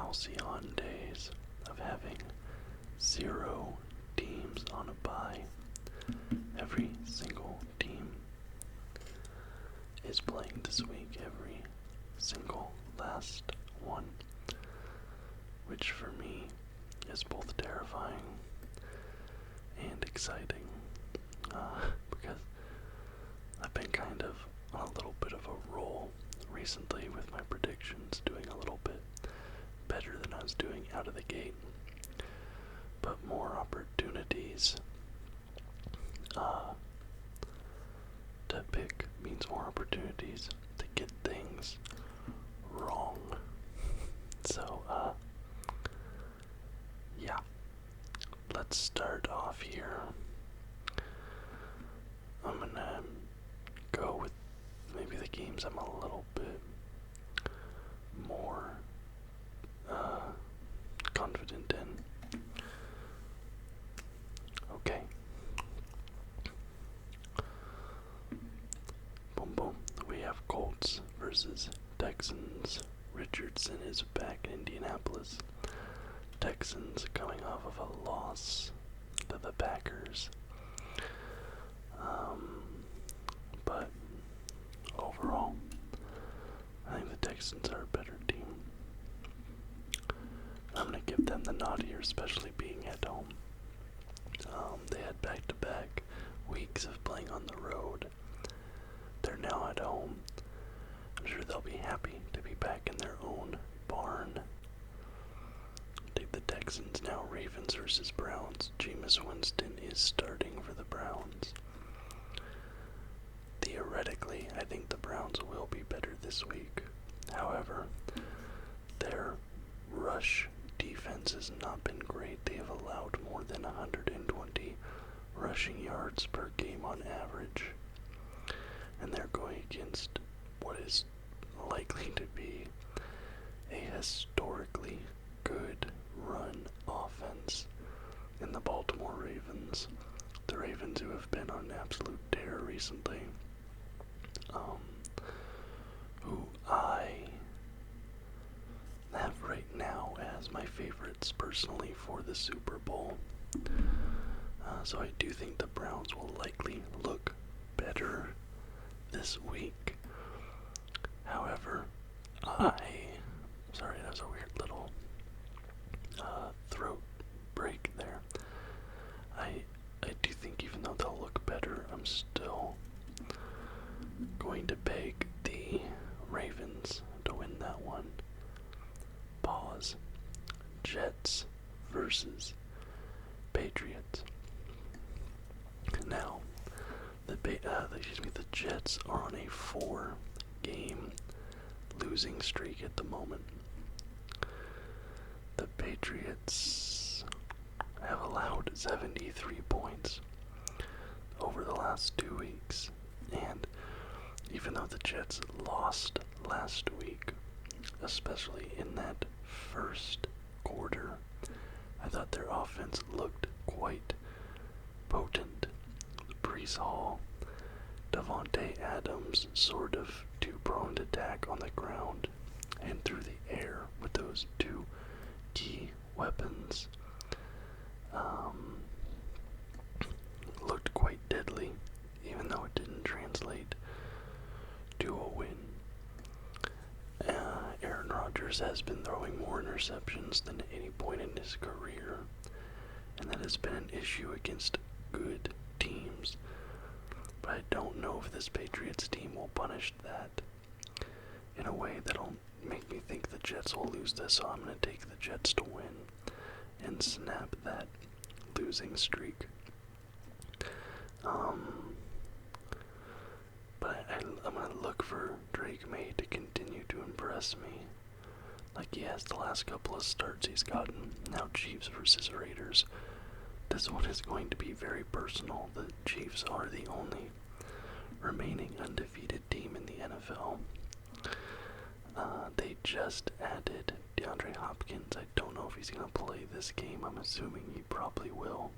halcyon days of having 0 teams on a bye. Every single team is playing this week, every single last one, which for me is both terrifying and exciting, because I've been kind of on a little bit of a roll recently with my predictions, doing a little bit better than I was doing out of the gate, but more opportunities to pick means more opportunities to get things wrong. So, yeah, let's start off here. I'm gonna go with maybe the games I'm a little bit more confident in. Okay. Boom boom. We have Colts versus Texans. Richardson is back in Indianapolis. Texans coming off of a loss to the Packers. But overall, I think the Texans are a better team. I'm going to give them the nod here, especially being at home. They had back-to-back weeks of playing on the road. They're now at home. I'm sure they'll be happy to be back in their own barn. Take the Texans now. Ravens versus Browns. Jameis Winston is starting for the Browns. Theoretically, I think the Browns will be better this week. However, their rush defense has not been great. They have allowed more than 120 rushing yards per game on average. And they're going against what is likely to be a historically good run offense in the Baltimore Ravens. The Ravens, who have been on an absolute tear recently, who I have right now as my favorites personally for the Super Bowl. So I do think the Browns will likely look better this week. However, sorry, that was a weird little throat break there. I do think even though they'll look better, I'm still going to peg the Ravens to win that one. Pause. Jets versus Patriots. Now, the Jets are on a 4-game losing streak at the moment. The Patriots have allowed 73 points over the last 2 weeks, and even though the Jets lost last week, especially in that first quarter, I thought their offense looked quite potent. Breece Hall, Devontae Adams, sort of too prone to attack on the ground and through the air with those two key weapons. Looked quite deadly, even though it didn't translate to a win. Aaron Rodgers has been throwing more interceptions than at any point in his career, and that has been an issue against good teams. But I don't know if this Patriots team will punish that in a way that'll make me think the Jets will lose this, so I'm going to take the Jets to win and snap that losing streak. But I'm going to look for Drake May to continue to impress me like he has the last couple of starts he's gotten. Now Chiefs versus Raiders. This one is going to be very personal. The Chiefs are the only remaining undefeated team in the NFL. They just added DeAndre Hopkins. I don't know if he's going to play this game. I'm assuming he probably will.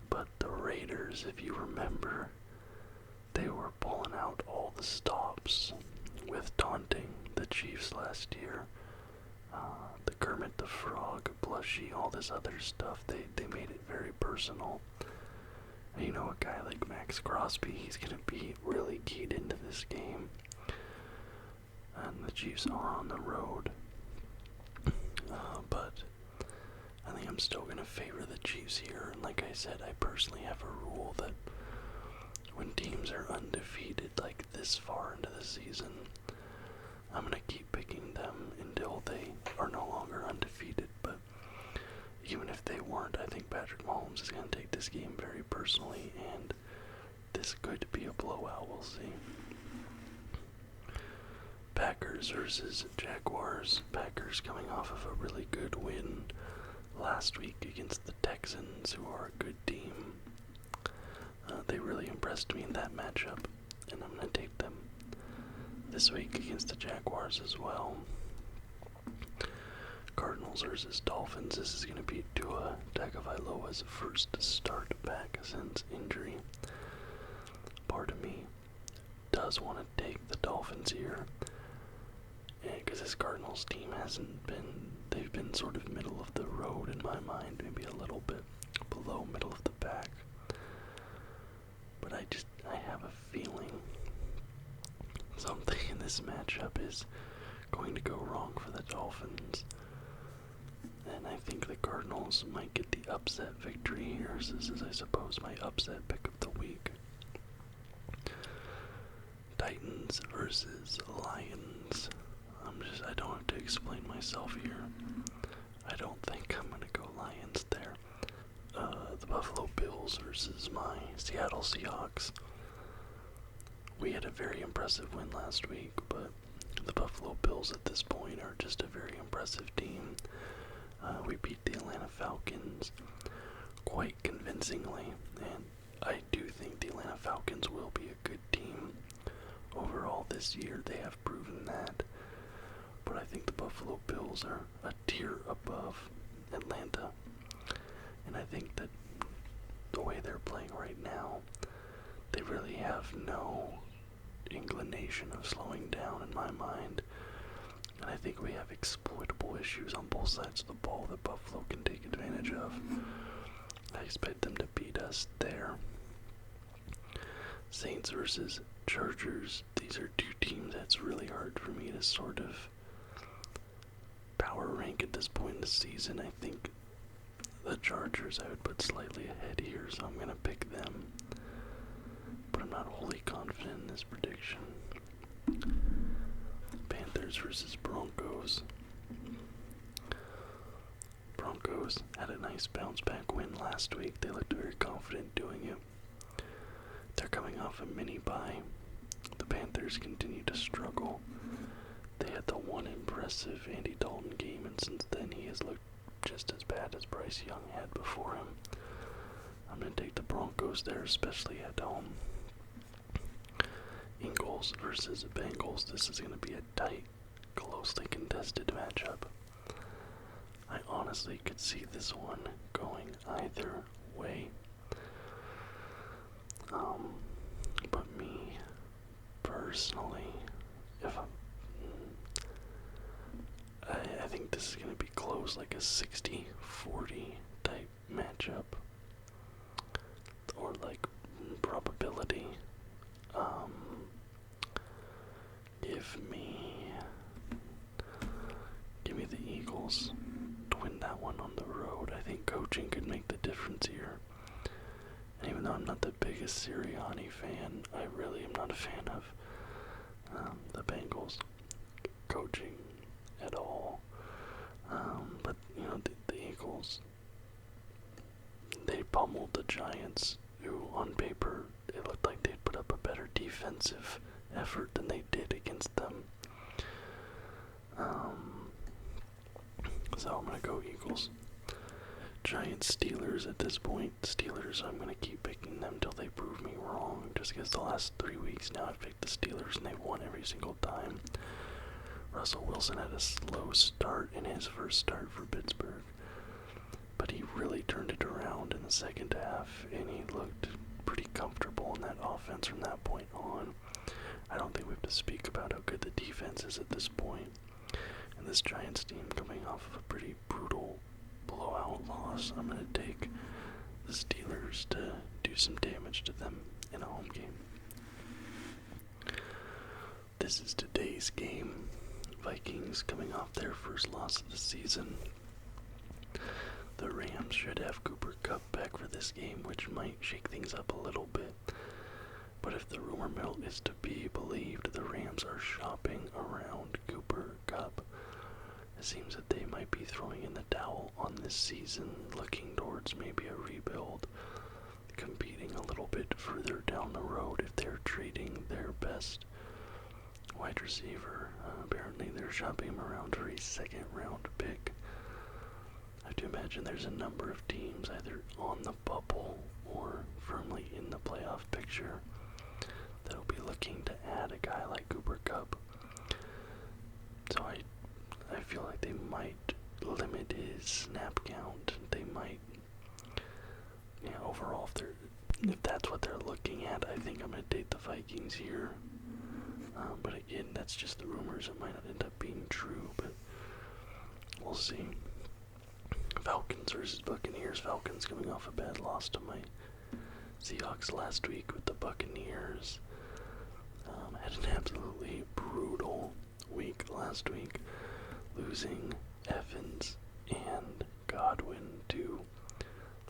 But the Raiders, if you remember, they were pulling out all the stops with taunting the Chiefs last year frog plushie, all this other stuff. They made it very personal. And you know, a guy like Max Crosby, he's going to be really keyed into this game. And the Chiefs are on the road. But I think I'm still going to favor the Chiefs here. And like I said, I personally have a rule that when teams are undefeated like this far into the season, I'm going to keep picking them until they are no longer undefeated. But even if they weren't, I think Patrick Mahomes is going to take this game very personally, and this could be a blowout. We'll see. Packers versus Jaguars. Packers coming off of a really good win last week against the Texans, who are a good team. They really impressed me in that matchup, and I'm going to take them this week against the Jaguars as well. Cardinals versus Dolphins. This is going to be Tua Tagovailoa's first start back since injury. Part of me does want to take the Dolphins here, because this Cardinals team they've been sort of middle of the road in my mind, maybe a little bit below middle of the pack. But I have a feeling something in this matchup is going to go wrong for the Dolphins. And I think the Cardinals might get the upset victory here. So this is, I suppose, my upset pick of the week. Titans versus Lions. I don't have to explain myself here. I don't think I'm going to go Lions there. The Buffalo Bills versus my Seattle Seahawks. We had a very impressive win last week, but the Buffalo Bills at this point are just a very impressive team. We beat the Atlanta Falcons quite convincingly, and I do think the Atlanta Falcons will be a good team. Overall this year, they have proven that. But I think the Buffalo Bills are a tier above Atlanta. And I think that the way they're playing right now, they really have no inclination of slowing down in my mind. And I think we have exploitable issues on both sides of the ball that Buffalo can take advantage of. I expect them to beat us there. Saints versus Chargers. These are two teams that's really hard for me to sort of power rank at this point in the season. I think the Chargers I would put slightly ahead here, so I'm going to pick them. But I'm not wholly confident in this prediction. Panthers versus Broncos. Broncos had a nice bounce back win last week. They looked very confident doing it. They're coming off a mini bye. The Panthers continue to struggle. They had the one impressive Andy Dalton game, and since then he has looked just as bad as Bryce Young had before him. I'm going to take the Broncos there, especially at home. Eagles versus Bengals. This is going to be a tight, closely contested matchup. I honestly could see this one going either way. But me, personally, I think this is going to be close, like a 60-40 type matchup. Or like probability. Give me the Eagles to win that one on the road. I think coaching could make the difference here. And even though I'm not the biggest Sirianni fan, I really am not a fan of the Bengals coaching at all. But, you know, the Eagles, they pummeled the Giants, who on paper, it looked like they'd put up a better defensive effort than they did against them. So I'm going to go Eagles. Giants, Steelers at this point. Steelers, I'm going to keep picking them till they prove me wrong. Just because the last 3 weeks now I've picked the Steelers and they've won every single time. Russell Wilson had a slow start in his first start for Pittsburgh. But he really turned it around in the second half, and he looked pretty comfortable in that offense from that point on. I don't think we have to speak about how good the defense is at this point. And this Giants team coming off of a pretty brutal blowout loss. I'm going to take the Steelers to do some damage to them in a home game. This is today's game. Vikings coming off their first loss of the season. The Rams should have Cooper Kupp back for this game, which might shake things up a little bit. But if the rumor mill is to be believed, the Rams are shopping around Cooper Kupp. It seems that they might be throwing in the towel on this season, looking towards maybe a rebuild, competing a little bit further down the road if they're trading their best wide receiver. Apparently they're shopping him around for a second-round pick. I have to imagine there's a number of teams either on the bubble or firmly in the playoff picture that'll be looking to add a guy like Cooper Kupp. So I feel like they might limit his snap count. They might, overall, if that's what they're looking at, I think I'm going to take the Vikings here. But again, that's just the rumors. It might not end up being true, but we'll see. Falcons versus Buccaneers. Falcons coming off a bad loss to my Seahawks last week with the Buccaneers. Had an absolutely brutal week last week, losing Evans and Godwin to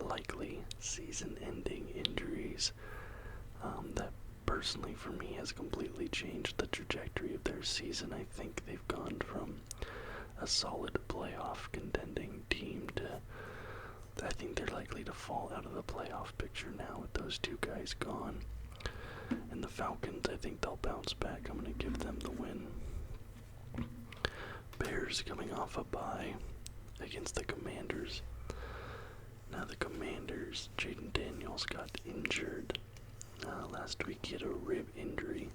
likely season-ending injuries. That personally for me has completely changed the trajectory of their season. I think they've gone from a solid playoff contending team to, I think they're likely to fall out of the playoff picture now with those two guys gone. And the Falcons, I think they'll bounce back. I'm going to give them the win. Bears coming off a bye against the Commanders. Now the Commanders, Jaden Daniels got injured. Last week he had a rib injury.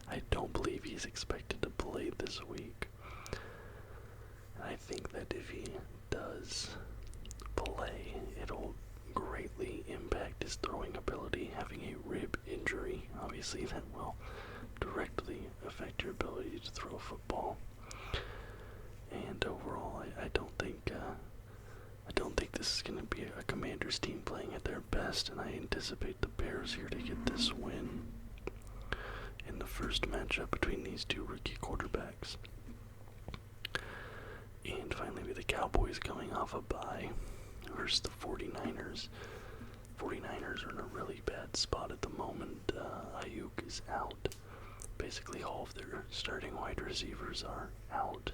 I don't believe he's expected to play this week. And I think that if he does play, it'll greatly impact his throwing ability. Having a rib injury, obviously, that will directly affect your ability to throw a football. And overall, I don't think this is going to be a Commanders team playing at their best, and I anticipate the Bears here to get this win in the first matchup between these two rookie quarterbacks. And finally, the Cowboys coming off a bye versus the 49ers. 49ers are in a really bad spot at the moment. Ayuk is out. Basically, all of their starting wide receivers are out.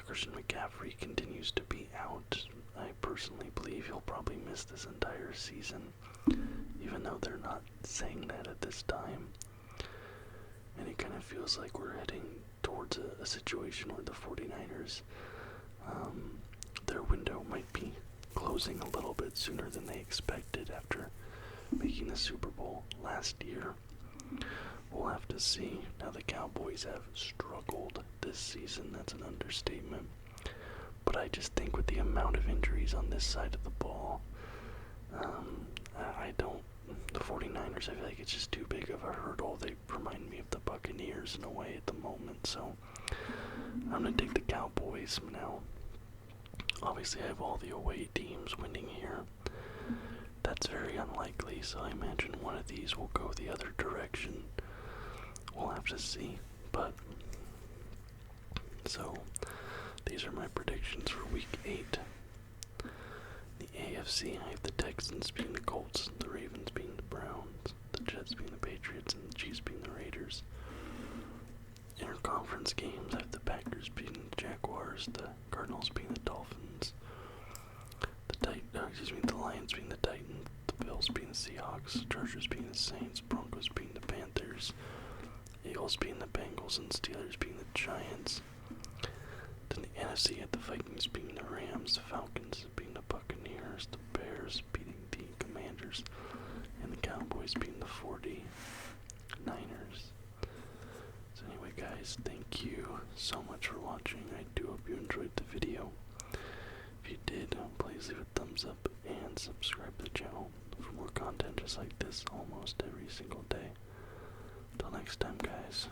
Christian McCaffrey continues to be out. I personally believe he'll probably miss this entire season, even though they're not saying that at this time. And it kind of feels like we're heading towards a situation where the 49ers, their window might be closing a little bit sooner than they expected after making the Super Bowl last year. We'll have to see. Now the Cowboys have struggled this season, that's an understatement. But I just think with the amount of injuries on this side of the ball, the 49ers, I feel like it's just too big of a hurdle. They remind me of the Buccaneers in a way at the moment, so I'm going to take the Cowboys now. Obviously I have all the away teams winning here. That's very unlikely, so I imagine one of these will go the other direction. We'll have to see, but so these are my predictions for Week 8. The AFC, I have the Texans beating the Colts, the Ravens beating the Browns, the Jets beating the Patriots, and the Chiefs beating the Raiders. Interconference games, I have the Packers beating the Jaguars, the Cardinals beating the Dolphins, the Lions beating the Titans, the Bills beating the Seahawks, Chargers beating the Saints, Broncos beating the Panthers, Eagles beating the Bengals, and Steelers beating the Giants. Then the NFC had the Vikings beating the Rams, the Falcons beating the Buccaneers, the Bears beating the Commanders, and the Cowboys beating the 49ers. So anyway guys, thank you so much for watching. I do hope you enjoyed the video. If you did, please leave a thumbs up and subscribe to the channel for more content just like this almost every single day. Till next time guys.